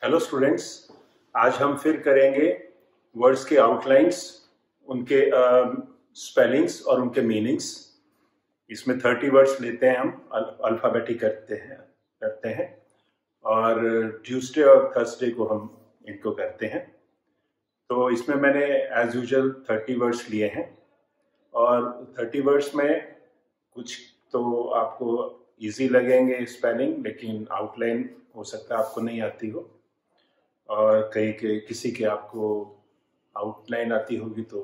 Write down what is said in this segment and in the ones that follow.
Hello students, आज हम फिर करेंगे वर्ड्स के आउटलाइंस, उनके स्पेलिंग्स और उनके मीनिंग्स। इसमें 30 वर्ड्स लेते हैं, हम अल्फ़ाबेटिक करते हैं और ट्यूसडे और थर्सडे को हम इनको करते हैं। तो इसमें मैंने एज यूजुअल 30 वर्ड्स लिए हैं और 30 वर्ड्स में कुछ तो आपको इजी लगेंगे स्पेलिंग, लेकिन आउटलाइन हो सकता है आपको नहीं आती हो, और किसी के आपको आउटलाइन आती होगी तो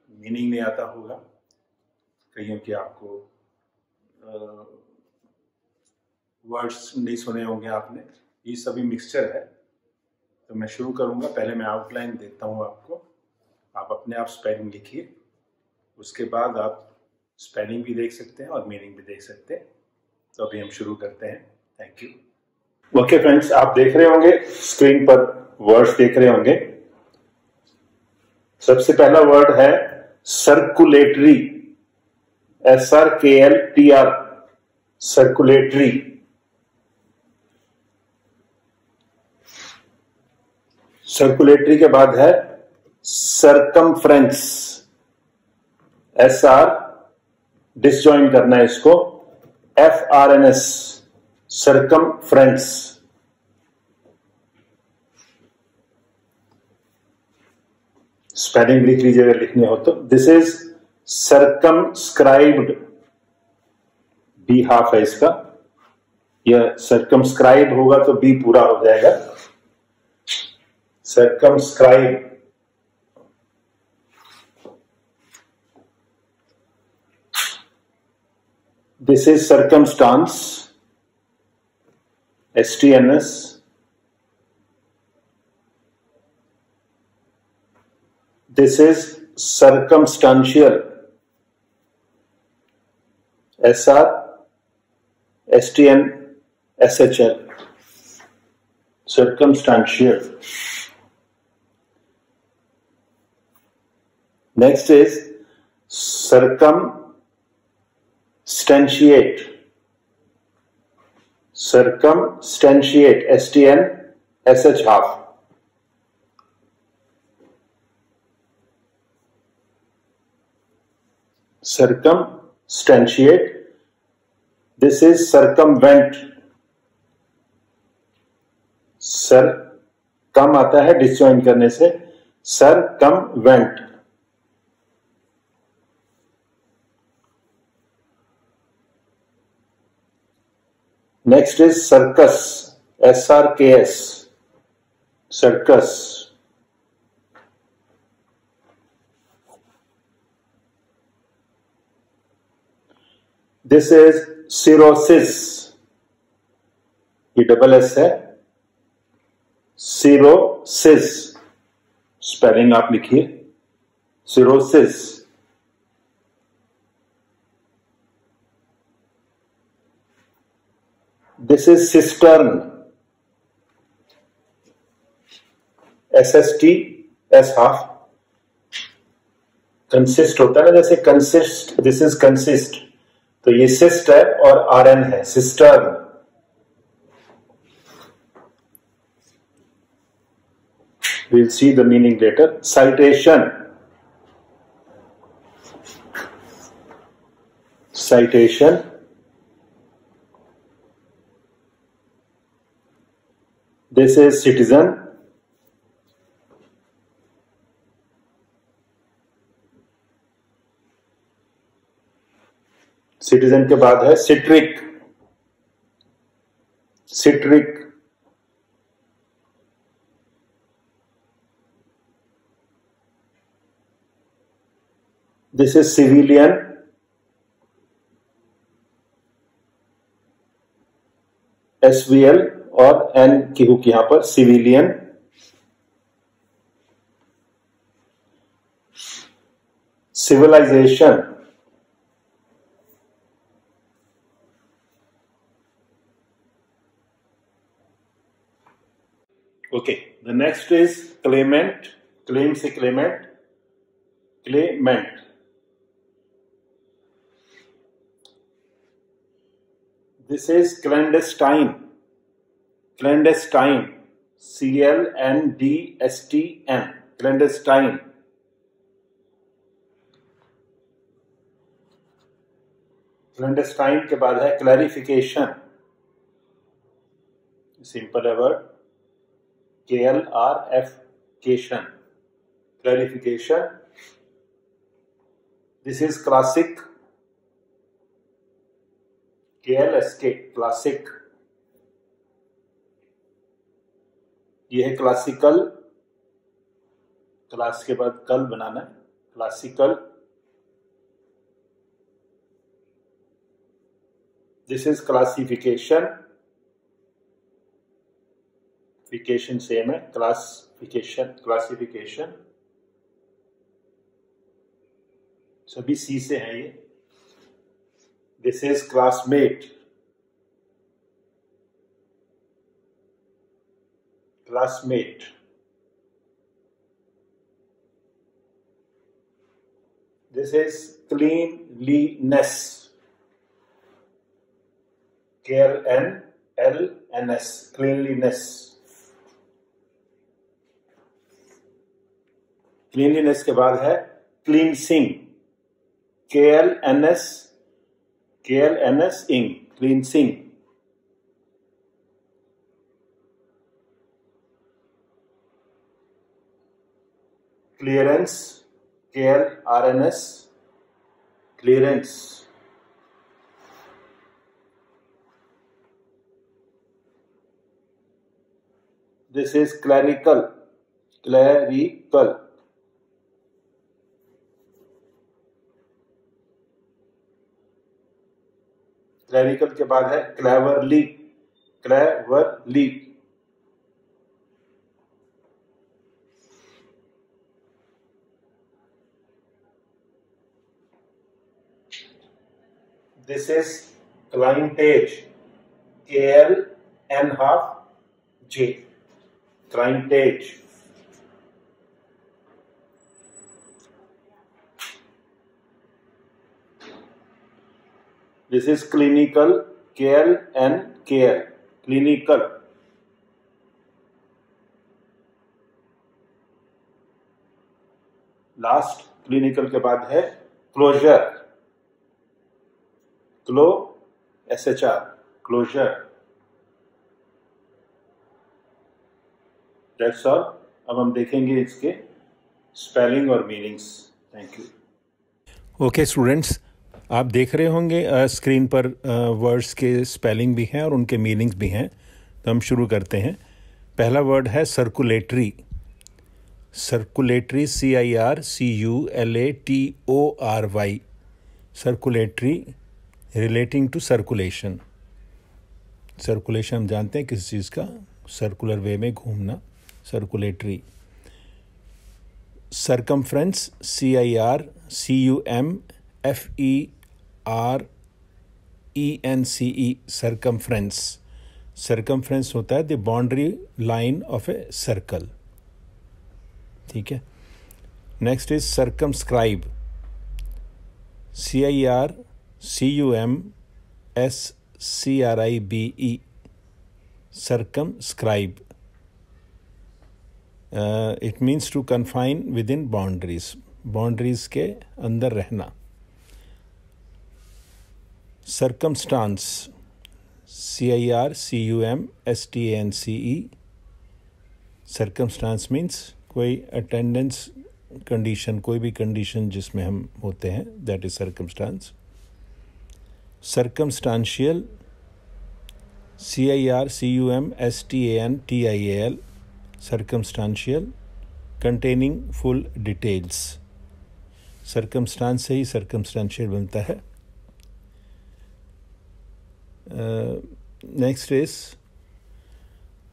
मीनिंग नहीं आता होगा, कईयों के आपको वर्ड्स नहीं सुने होंगे आपने। ये सभी मिक्सचर है। तो मैं शुरू करूंगा। पहले मैं आउटलाइन देता हूं आपको, आप अपने आप स्पेलिंग लिखिए, उसके बाद आप स्पेलिंग भी देख सकते हैं और मीनिंग भी देख सकते हैं। तो अभी हम शुरू करते हैं। Thank you. ओके फ्रेंड्स, आप देख रहे होंगे स्क्रीन पर, वर्ड्स देख रहे होंगे। सबसे पहला वर्ड है सर्कुलेटरी, SRKLTR, सर्कुलेटरी। सर्कुलेटरी के बाद है सरकमफ्रेंस, SR डिसजॉइन करना है इसको, FRNS, सरकमफ्रेंस। स्पेलिंग लिख लीजिए अगर लिखनी हो तो। This is circumscribed, b half है इसका, यह सर्कमस्क्राइब होगा तो बी पूरा हो जाएगा। Circumscribe. This is circumstance, STNS। This is circumstantial, SR STN SHL, circumstantial. Next is circumstantiate, circumstantiate, STN SH half. Circumstantiate. This is circumvent. Circum आता है डिसजॉइन करने से, circumvent. Next is circus, SRKS, circus. This is cirrhosis, ये double S है, cirrhosis, spelling आप लिखिए, cirrhosis. This is cistern, SST S half, consist होता है ना, जैसे consist, this is consist, तो ये सिस्ट है और RN है, cistern. We'll see the meaning later. Citation, citation. This is citizen, citizen के बाद है citric, citric. This is civilian, SVL और N की हुक यहां पर, civilian. Civilisation, okay. The next is clement, claim से clement, clement. This is clandestine. Clandestine. CLNDSTN, clandestine. Clandestine के बाद है क्लैरिफिकेशन, सिंपल है word, KLRF cation, clarification. This is classic, KLSK, classic. ये है क्लासिकल, क्लास के बाद कल बनाना है, classical. This is classification, fication same है, क्लासिफिकेशन, क्लासिफिकेशन सभी सी से है ये. This is classmate, classmate. This is cleanliness, KLNLNS, cleanliness. Cleanliness के बाद है cleansing, KLNS ing, cleansing. Clearance, KLRNS, clearance. This is clerical, clerical. Clerical के बाद है cleverly, cleverly. This is clientage, KLN12J, clientage. This is clinical, KLN, care, clinical. Last clinical के बाद है closure, SHR, closure. That's all. अब हम देखेंगे इसके स्पेलिंग और meanings. Thank you. Okay students, आप देख रहे होंगे स्क्रीन पर वर्ड्स के स्पेलिंग भी हैं और उनके मीनिंग्स भी हैं. तो हम शुरू करते हैं. पहला वर्ड है circulatory. Circulatory, CIRCULATORY, circulatory, relating to circulation. Circulation हम जानते हैं किस चीज़ का, सर्कुलर वे में घूमना, circulatory. Circumference, CIRCUMFERENCE, circumference. Circumference होता है the boundary line of a circle. ठीक है. Next is circumscribe, CIRCUMSCRIBE, circumscribe. It means to confine within boundaries, boundaries के अंदर रहना. Circumstance, CIRCUMSTANCE, circumstance means कोई अटेंडेंस कंडीशन, कोई भी कंडीशन जिसमें हम होते हैं, that is circumstance. Circumstantial, CIRCUMSTANTIAL, circumstantial, containing full details. Circumstance से ही सर्कमस्टांशियल बनता है. Next is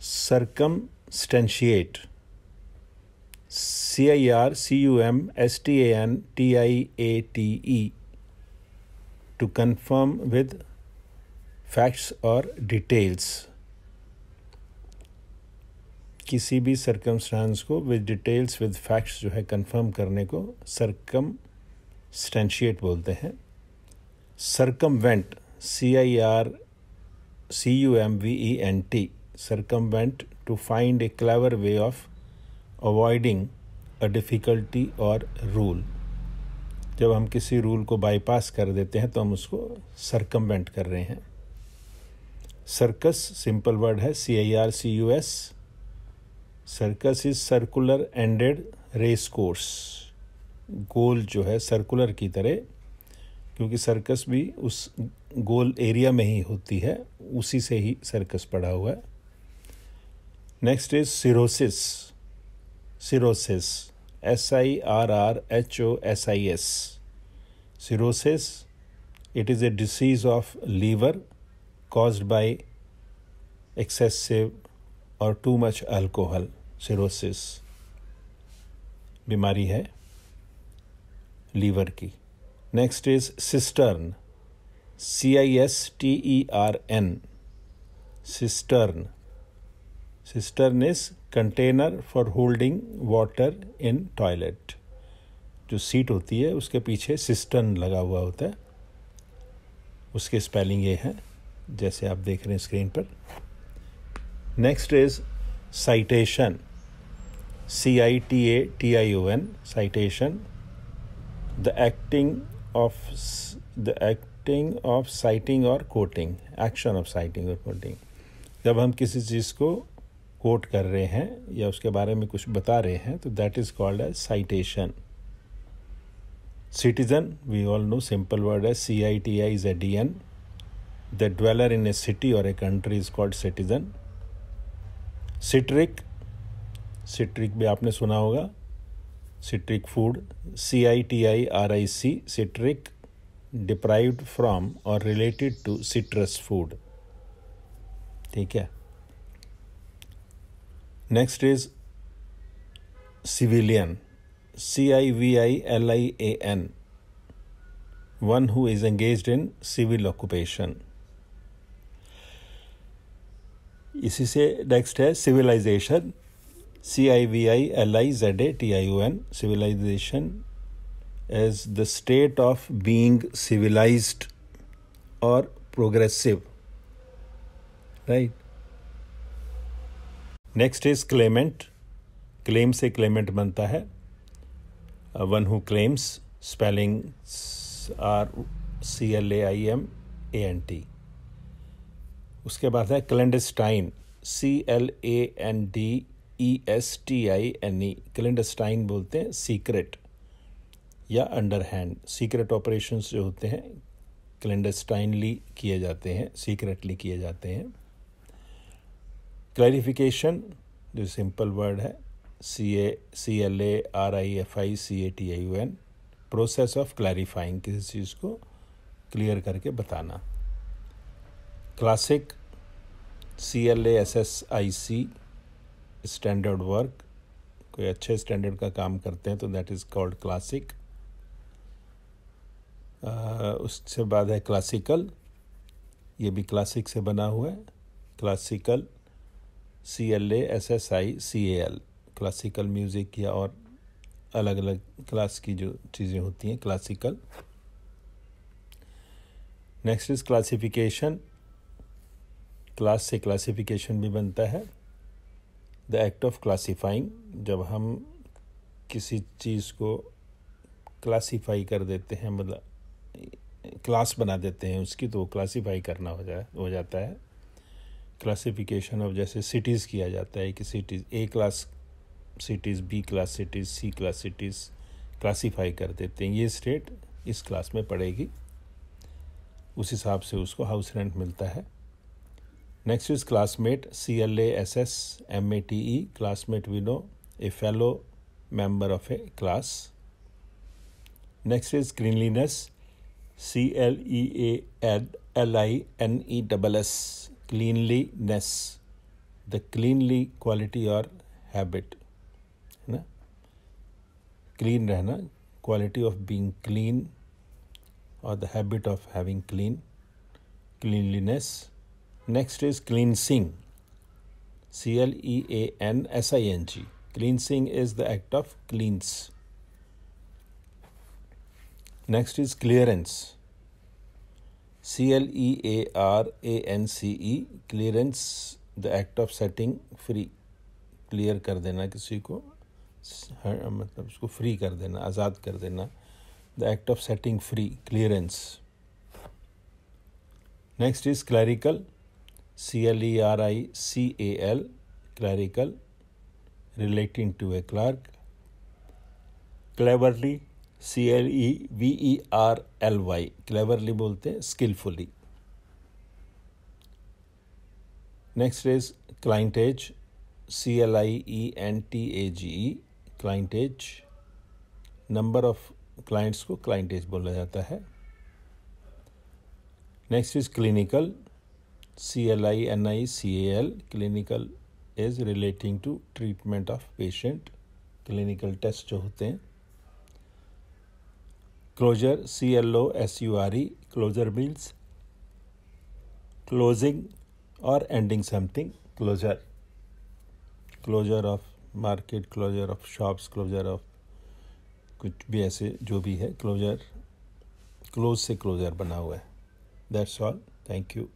circumstantiate, CIRCUMSTANTIATE, to confirm with facts or details. किसी भी सर्कमस्टांस को विद डिटेल्स, विद फैक्ट्स जो है कंफर्म करने को सर्कमस्टेंशिएट बोलते हैं. Circumvent, CIRCUMVENT, circumvent to find a clever way of avoiding a difficulty or rule. जब हम किसी रूल को बाईपास कर देते हैं तो हम उसको सर्कमवेंट कर रहे हैं. सर्कस सिंपल वर्ड है, CIRCUS. Circus is circular ended race course. गोल जो है सर्कुलर की तरह, क्योंकि सर्कस भी उस गोल एरिया में ही होती है, उसी से ही सर्कस पड़ा हुआ है. Next is cirrhosis. Cirrhosis SIRRHOSIS. Cirrhosis, it is a disease of liver caused by excessive or too much alcohol. Cirrhosis बीमारी है लीवर की. Next is cistern. CISTERN. Cistern. Cistern is container for holding water in toilet. जो seat होती है उसके पीछे cistern लगा हुआ होता है. उसके स्पेलिंग ये है जैसे आप देख रहे हैं स्क्रीन पर. Next is citation. CITATION. Citation, the acting of citing और कोटिंग. एक्शन ऑफ साइटिंग और कोटिंग. जब हम किसी चीज़ को कोट कर रहे हैं या उसके बारे में कुछ बता रहे हैं तो that is called as citation. Citizen, we all know simple word as CITIZEN. The dweller in a city or a country is called citizen. Citric. Citric भी आपने सुना होगा. Citric food. CITIRIC. Citric, deprived from or related to citrus food. ठीक है. Next is civilian. CIVILIAN. One who is engaged in civil occupation. इसी से next है civilization. CIVILIZATION. Civilization is the state of being civilized or progressive. Right? Next is claimant. Claim से claimant बनता है. One who claims, spellings are CLAIMANT. उसके बाद है clandestine. CLANDESTINE. clandestine बोलते हैं सीक्रेट या अंडरहैंड. सीक्रेट ऑपरेशंस जो होते हैं clandestinely किए जाते हैं, सीक्रेटली किए जाते हैं. क्लैरिफिकेशन जो सिंपल वर्ड है, CLARIFICATION. प्रोसेस ऑफ क्लैरिफाइंग, किसी चीज़ को क्लियर करके बताना. क्लासिक. CLASSIC. Standard work. कोई अच्छे स्टैंडर्ड का काम करते हैं तो दैट इज़ कॉल्ड क्लासिक. उससे बाद है क्लासिकल. ये भी क्लासिक से बना हुआ है. Classical CLASSICAL. क्लासिकल म्यूज़िक या और अलग अलग क्लास की जो चीज़ें होती हैं, classical. Next is classification. Class से क्लासिफिकेशन भी बनता है. The act of classifying. जब हम किसी चीज़ को क्लासीफाई कर देते हैं, मतलब क्लास बना देते हैं उसकी, तो क्लासीफाई करना हो जाता है. क्लासिफिकेशन ऑफ जैसे सिटीज़ किया जाता है कि cities A class cities, B class cities, C class cities classify कर देते हैं. ये स्टेट इस क्लास में पड़ेगी, उस हिसाब से उसको हाउस रेंट मिलता है. Next is classmate. CLASSMATE. Classmate we know, a fellow member of a class. Next is cleanliness. CLEANLINESS. Cleanliness, the cleanly quality और हैबिट, है ना. क्लीन रहना, क्वालिटी ऑफ बीइंग क्लीन और the habit of having clean, cleanliness. Next is cleansing. CLEANSING. Cleansing is the act of cleanse. Next is clearance. CLEARANCE. Clearance the act of setting free, clear कर देना किसी को, मतलब उसको free कर देना, आज़ाद कर देना, the act of setting free, clearance. Next is clerical, CLERICAL, clerical, relating to a clerk. Cleverly, CLEVERLY, cleverly बोलते हैं skillfully. Next is clientage, CLIENTAGE, clientage, number of clients को clientage बोला जाता है. Next is clinical, CLINICAL, clinical is relating to treatment of patient, clinical test जो होते हैं. Closure, CLOSURE, closure means closing or ending something, closure. Closure of market, closure of shops, closure of कुछ भी ऐसे जो भी है, closure, close से closure बना हुआ है. That's all. Thank you.